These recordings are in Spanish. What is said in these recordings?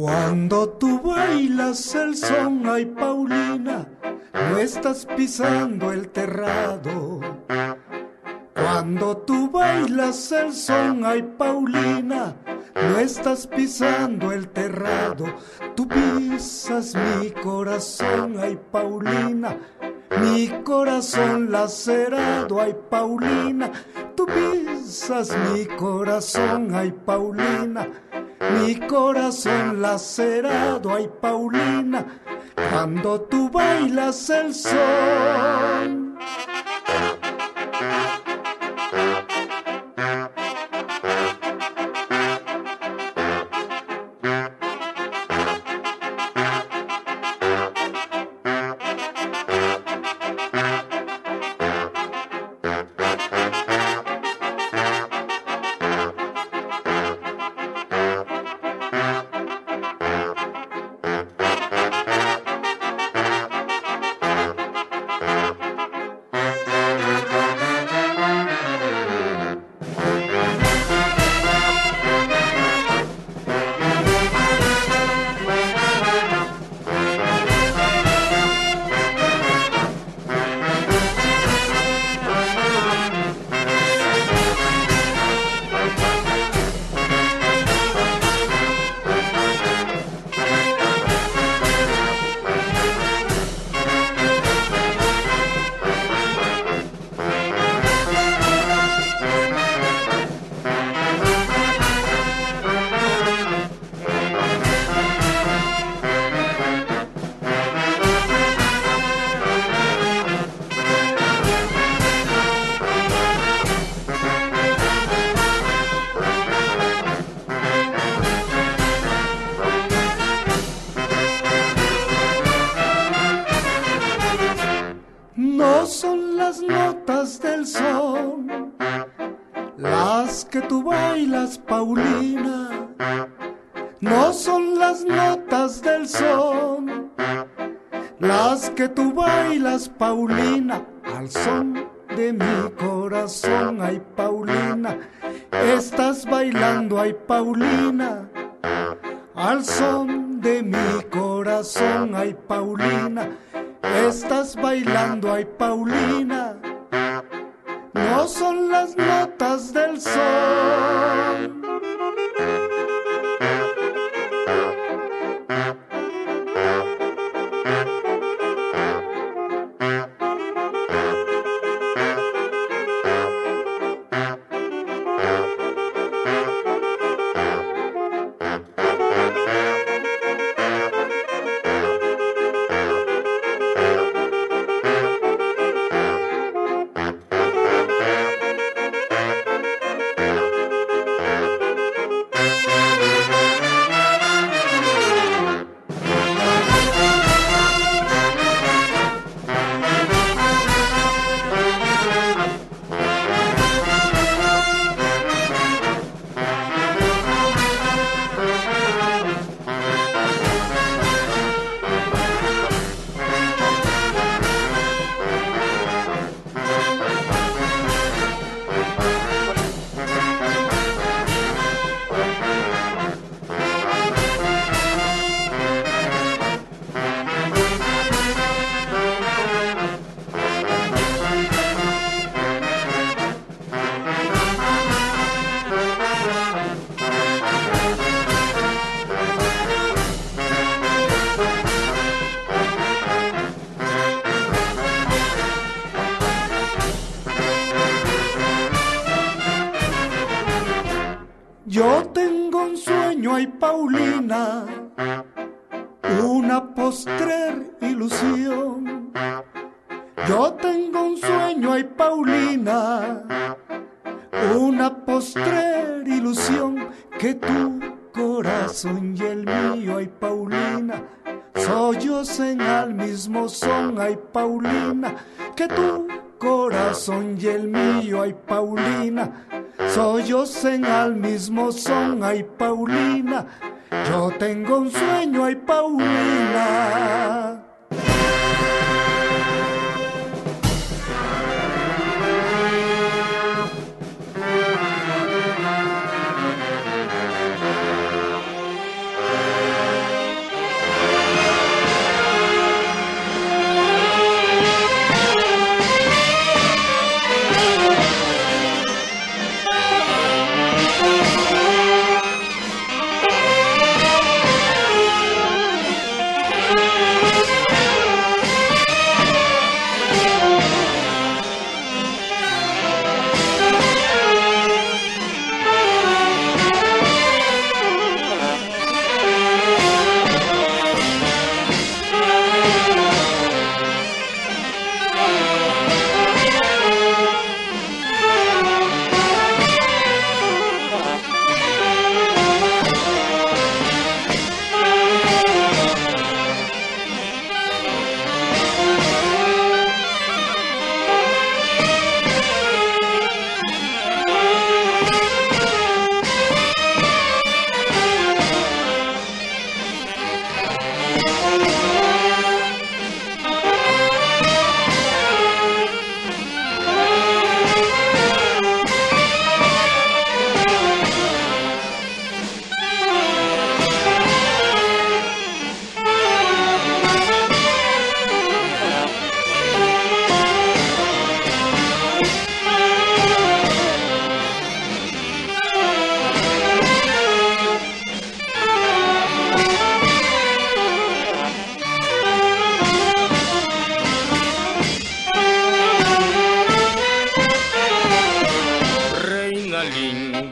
Cuando tú bailas el son, ay Paulina, no estás pisando el terrado. Cuando tú bailas el son, ay Paulina, no estás pisando el terrado. Tú pisas mi corazón, ay Paulina, mi corazón lacerado, ay Paulina. Tú pisas mi corazón, ay Paulina, mi corazón lacerado, ay Paulina, cuando tú bailas el son. No son las notas del son las que tú bailas, Paulina. No son las notas del son las que tú bailas, Paulina. Al son de mi corazón, ay Paulina, estás bailando, ay Paulina. Al son de mi corazón, ay Paulina, estás bailando, ay Paulina. No son las notas del son. Yo tengo un sueño, ay Paulina, una postrer ilusión. Yo tengo un sueño, ay Paulina, una postrer ilusión, que tu corazón y el mío, ay Paulina, sollocen al mismo son, ay Paulina, que tu corazón y el mío, ay Paulina, sollocen al mismo son, ay Paulina. Yo tengo un sueño, ay Paulina.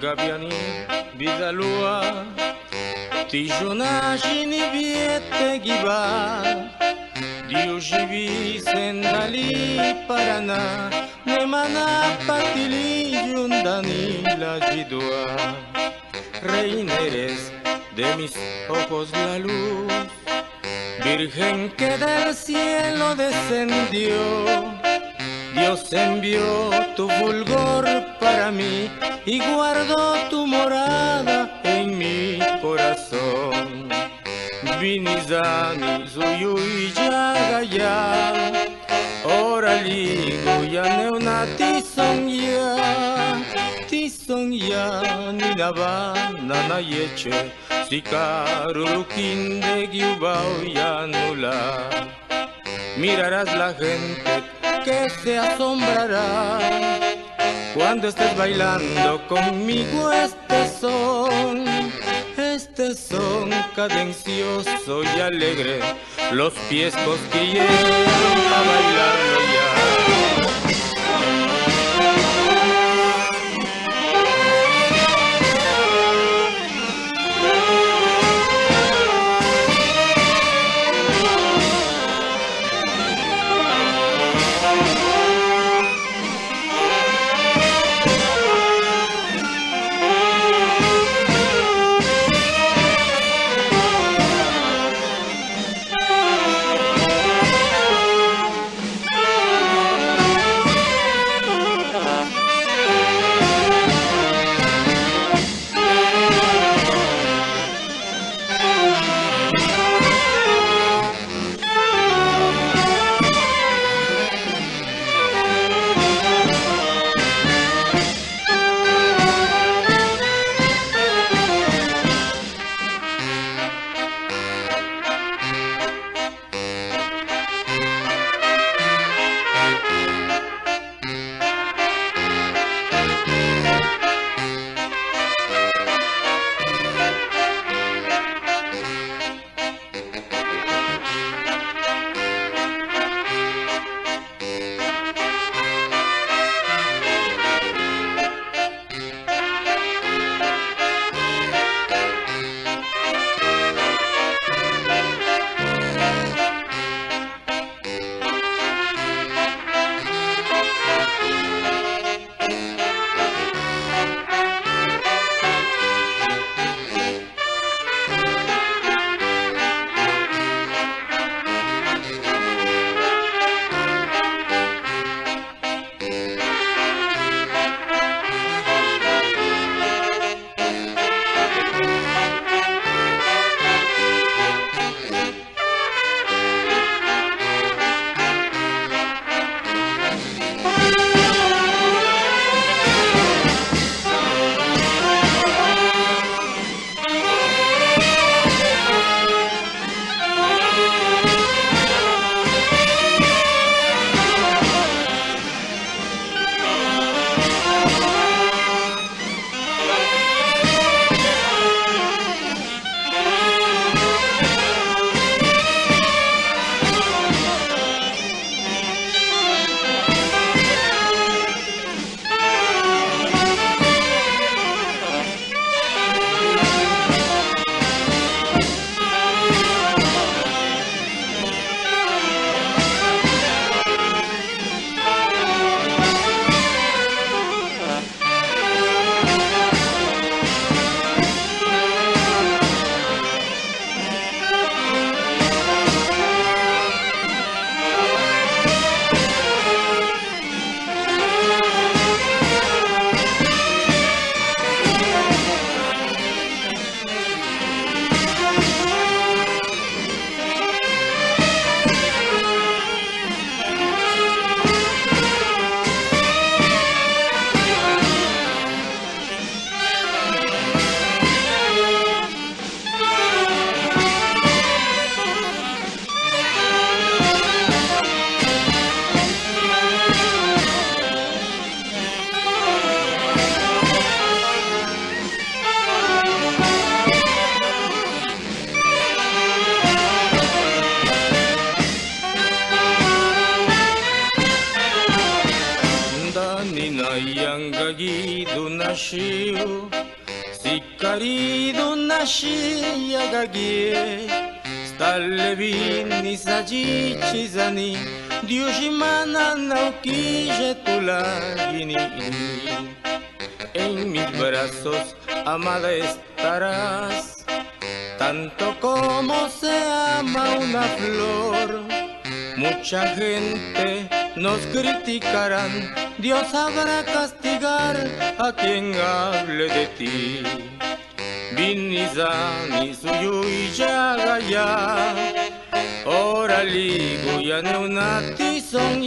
gabiani bidalua Tijona jini biete giba Diujivi sendali parana Nemana patili yundani la jidua Reina eres de mis ojos la luz Virgen que del cielo descendió Dios envió tu fulgor para mí y guardó tu morada en mi corazón. Vinizani zuyui jagaya, oraligo ya neonati tisongya ni nana yeche, sikarurukin de giubao ya nula. Mirarás la gente que se asombrará cuando estés bailando conmigo este son cadencioso y alegre, los pies cosquilleros a bailarlo ya. Yagagido nashiu, sikarido nashi yagagie, stalevini sajichizani, diushimana naukije tulagini. En mis brazos, amada, estarás, tanto como se ama una flor. Mucha gente nos criticarán, Dios sabrá castigar a quien hable de ti. Vinizani suyu yagaya, ora ligo ya neuna tison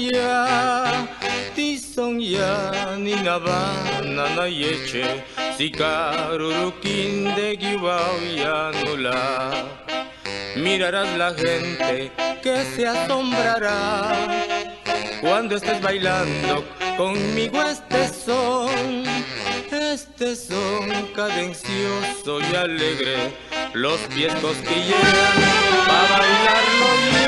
ya ni navana na yeche, sikarurukin de giwao ya nula. Mirarás la gente que se asombrará cuando estés bailando conmigo este son cadencioso y alegre, los pies cosquillean para bailarlo bien.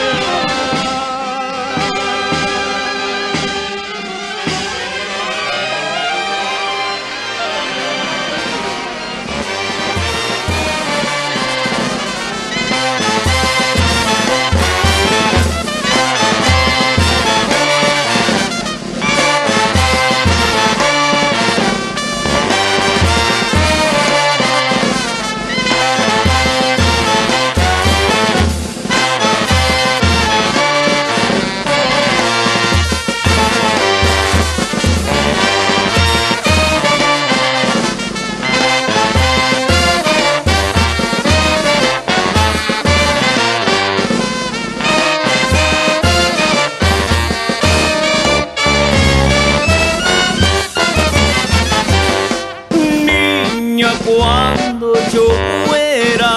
Cuando yo muera,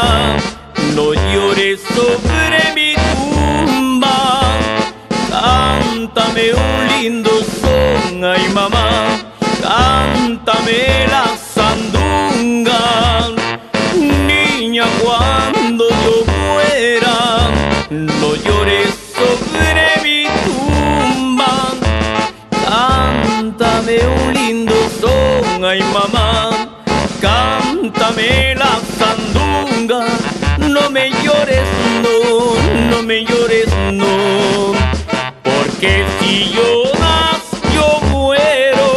no llores sobre mi tumba. Cántame un lindo son, ay mamá, cántame la sandunga. Niña, cuando yo muera, no llores sobre mi tumba. Cántame un lindo son, ay mamá, cántame la sandunga. No me llores, no me llores, no, porque si lloras yo muero.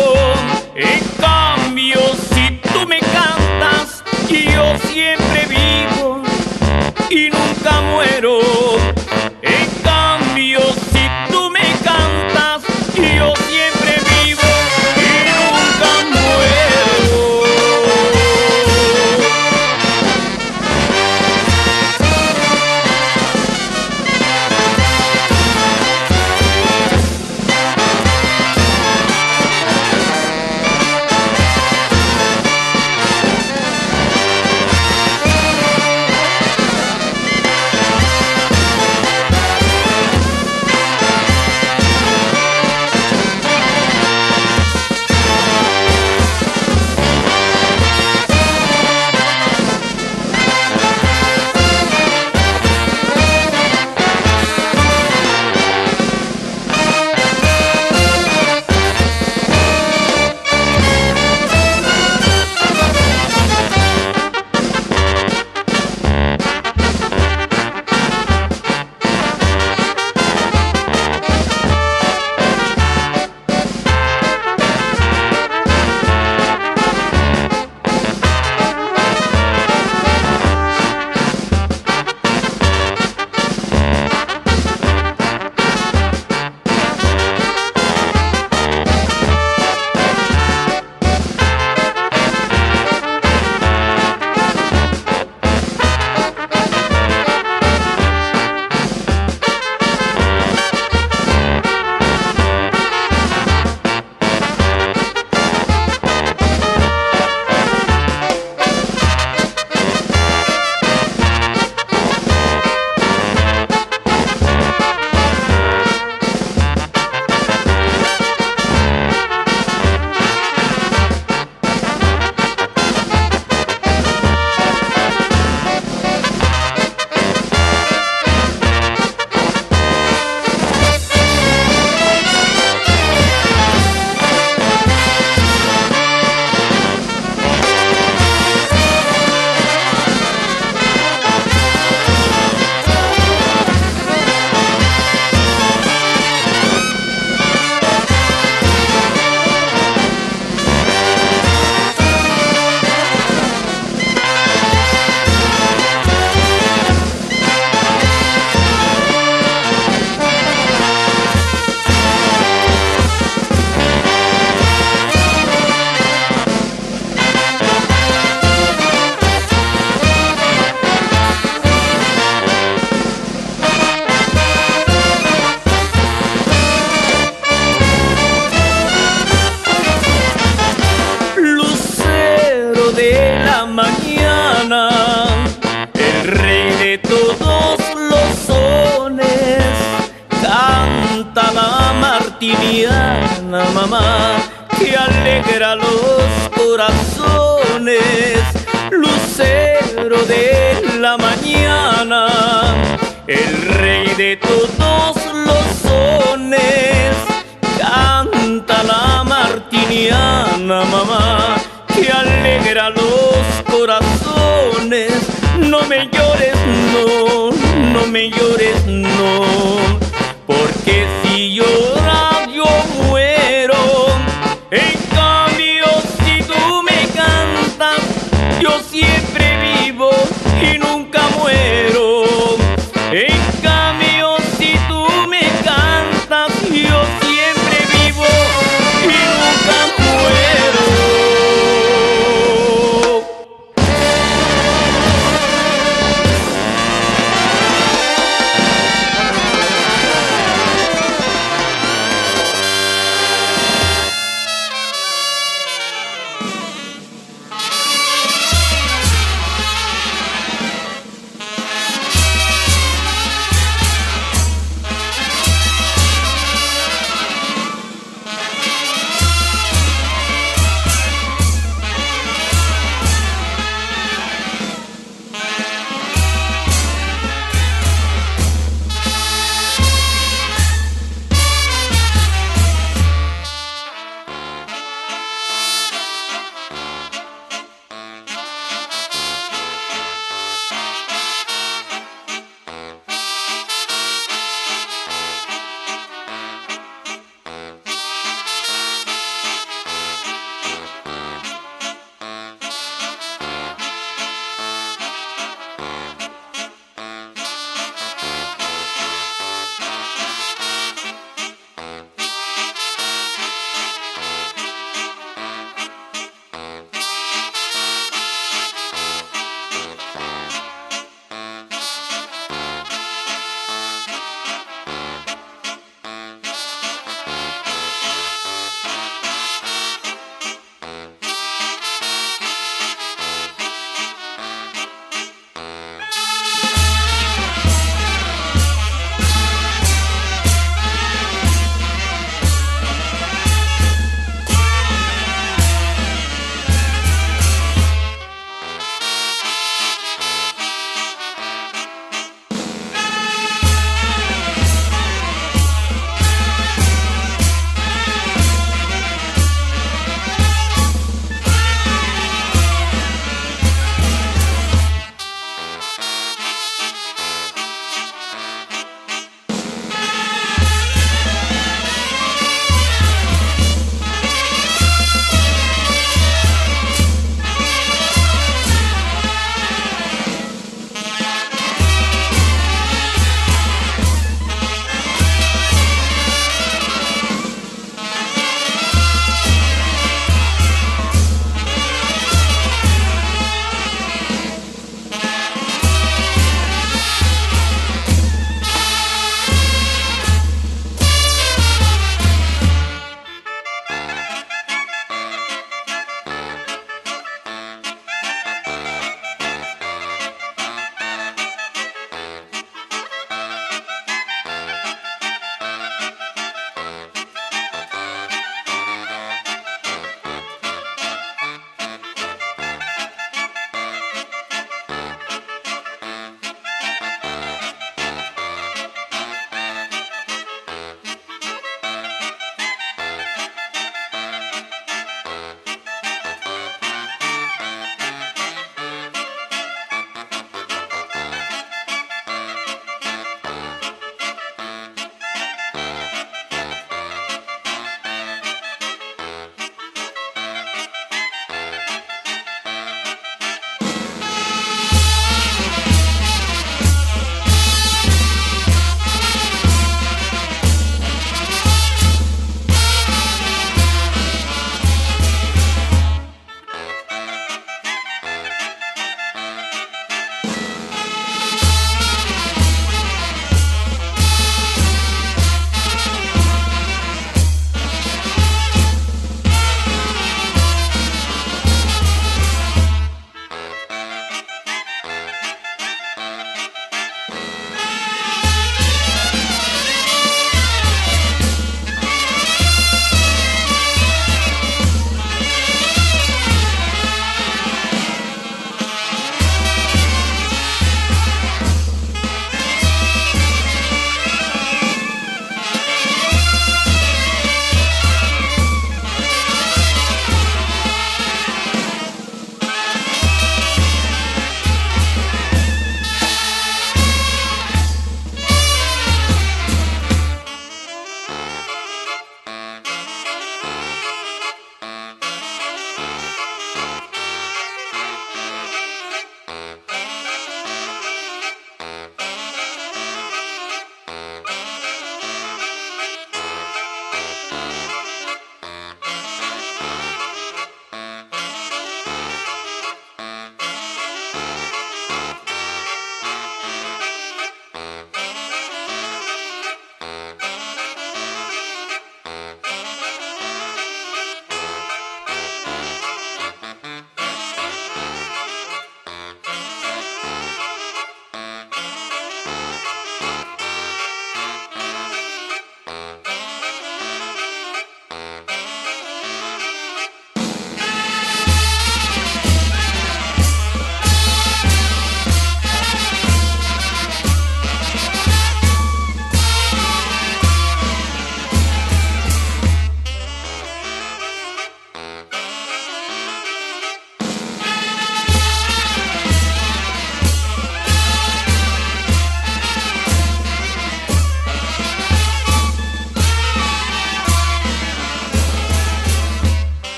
En cambio, si tú me cantas, yo siempre vivo y nunca muero. En cambio, si tú me cantas, yo siempre vivo y nunca muero. martiniana, mamá, que alegra los corazones, lucero de la mañana, el rey de todos los sones, canta la martiniana, mamá, que alegra los corazones. No me llores, no, no me llores, no, porque si lloras yo muero. En cambio, si tú me cantas, yo siempre vivo y nunca muero. En cambio, si tú me cantas, yo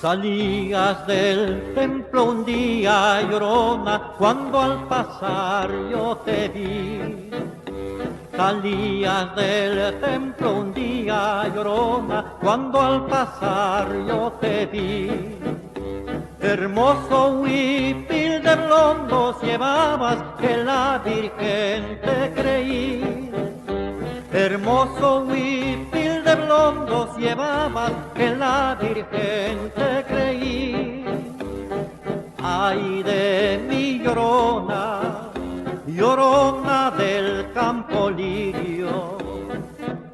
Salías del templo un día, llorona, cuando al pasar yo te vi. Salías del templo un día, llorona, cuando al pasar yo te vi. Hermoso huipil de blondos llevabas, que la Virgen te creí. Hermoso huipil de blondos llevabas, que la Virgen te creí. Ay de mi llorona, llorona del campo lirio.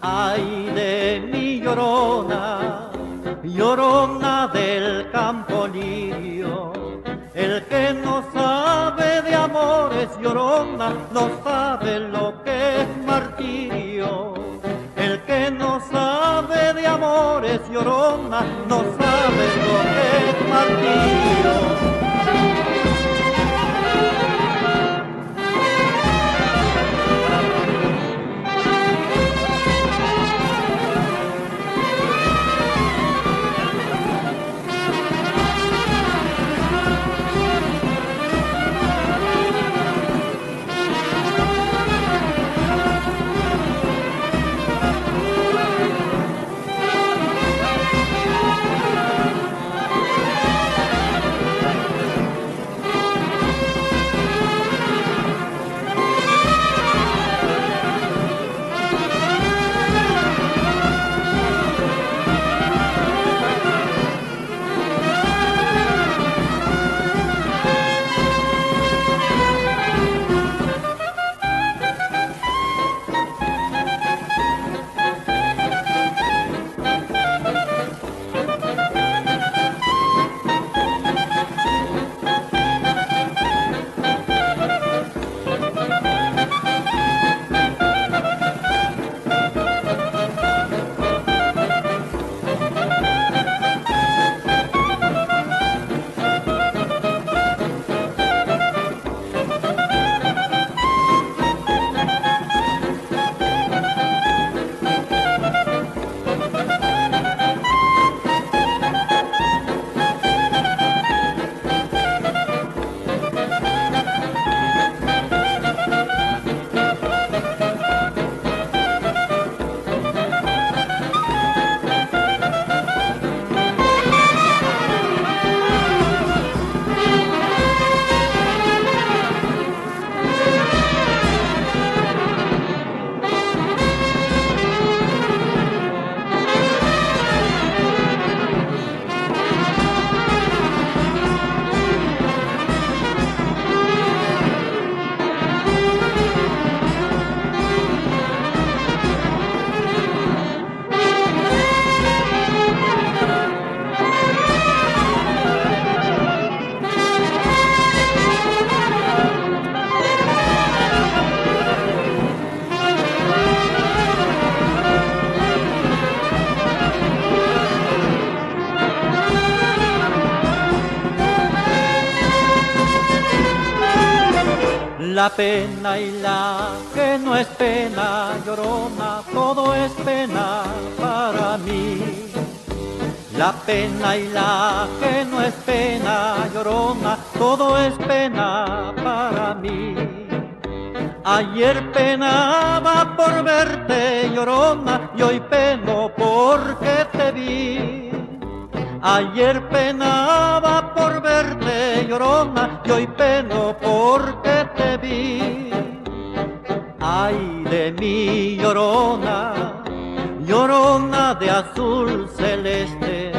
Ay de mi llorona, llorona del campo lirio. El que no sabe de amores, llorona, no sabe lo que es martirio. El que no sabe de amores, llorona, no sabe lo que es martirio. La pena y la que no es pena, llorona, todo es pena para mí. La pena y la que no es pena, llorona, todo es pena para mí. Ayer penaba por verte, llorona, y hoy peno porque te vi. Ayer penaba por verte, llorona, y hoy peno porque te vi. Ay de mi llorona, llorona de azul celeste.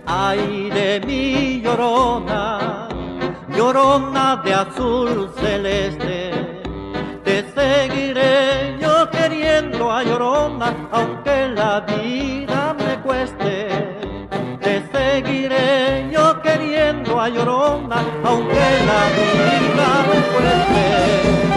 Ay de mi llorona, llorona de azul celeste. Te seguiré yo queriendo a llorona, aunque la vida me cueste. Te seguiré yo queriendo a llorona, aunque la vida me cueste.